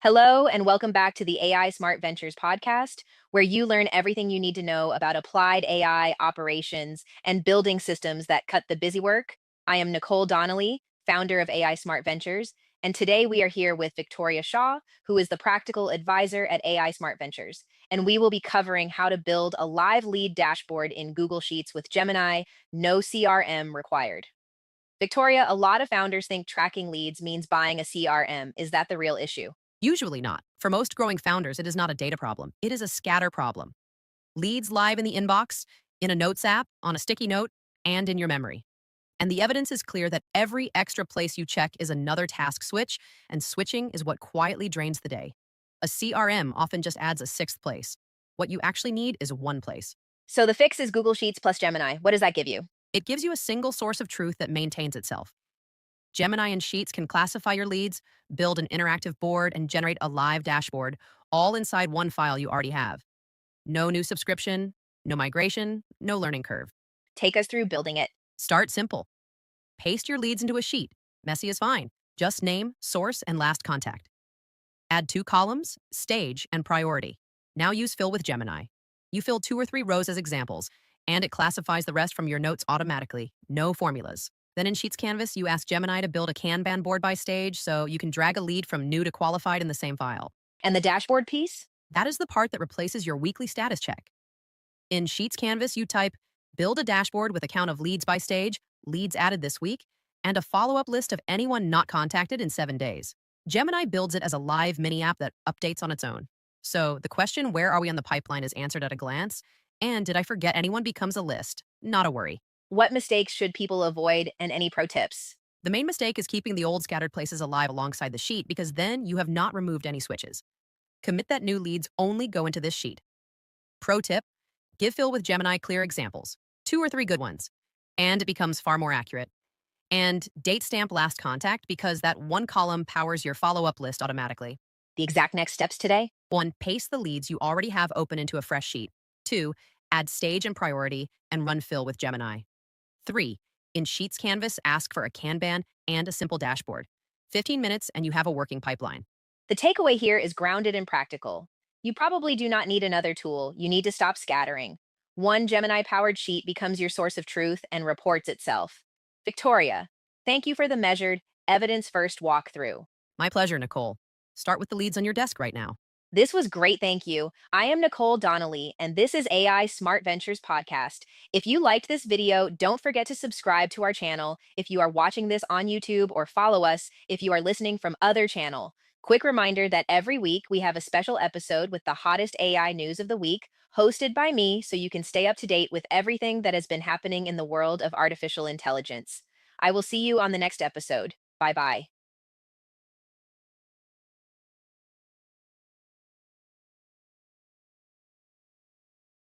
Hello, and welcome back to the AI Smart Ventures podcast, where you learn everything you need to know about applied AI operations and building systems that cut the busy work. I am Nicole Donnelly, founder of AI Smart Ventures, and today we are here with Victoria Shaw, who is the practical advisor at AI Smart Ventures. And we will be covering how to build a live lead dashboard in Google Sheets with Gemini, no CRM required. Victoria, a lot of founders think tracking leads means buying a CRM. Is that the real issue? Usually not. For most growing founders, it is not a data problem. It is a scatter problem. Leads live in the inbox, in a notes app, on a sticky note, and in your memory. And the evidence is clear that every extra place you check is another task switch, and switching is what quietly drains the day. A CRM often just adds a sixth place. What you actually need is one place. So the fix is Google Sheets plus Gemini. What does that give you? It gives you a single source of truth that maintains itself. Gemini and Sheets can classify your leads, build an interactive board, and generate a live dashboard, all inside one file you already have. No new subscription, no migration, no learning curve. Take us through building it. Start simple. Paste your leads into a sheet. Messy is fine. Just name, source, and last contact. Add two columns, stage, and priority. Now use fill with Gemini. You fill 2 or 3 rows as examples, and it classifies the rest from your notes automatically. No formulas. Then in Sheets Canvas, you ask Gemini to build a Kanban board by stage so you can drag a lead from new to qualified in the same file. And the dashboard piece? That is the part that replaces your weekly status check. In Sheets Canvas, you type, build a dashboard with a count of leads by stage, leads added this week, and a follow-up list of anyone not contacted in 7 days. Gemini builds it as a live mini app that updates on its own. So the question, where are we on the pipeline, is answered at a glance. And did I forget anyone becomes a list? Not a worry. What mistakes should people avoid and any pro tips? The main mistake is keeping the old scattered places alive alongside the sheet because then you have not removed any switches. Commit that new leads only go into this sheet. Pro tip, give fill with Gemini clear examples, 2 or 3 good ones, and it becomes far more accurate. And date stamp last contact because that one column powers your follow-up list automatically. The exact next steps today? 1, paste the leads you already have open into a fresh sheet. 2, add stage and priority and run fill with Gemini. 3, in Sheets Canvas, ask for a Kanban and a simple dashboard. 15 minutes and you have a working pipeline. The takeaway here is grounded and practical. You probably do not need another tool. You need to stop scattering. One Gemini powered sheet becomes your source of truth and reports itself. Victoria, thank you for the measured, evidence first walkthrough. My pleasure, Nicole. Start with the leads on your desk right now. This was great, thank you. I am Nicole Donnelly, and this is AI Smart Ventures Podcast. If you liked this video, don't forget to subscribe to our channel if you are watching this on YouTube, or follow us if you are listening from other channel. Quick reminder that every week we have a special episode with the hottest AI news of the week, hosted by me, so you can stay up to date with everything that has been happening in the world of artificial intelligence. I will see you on the next episode. Bye bye.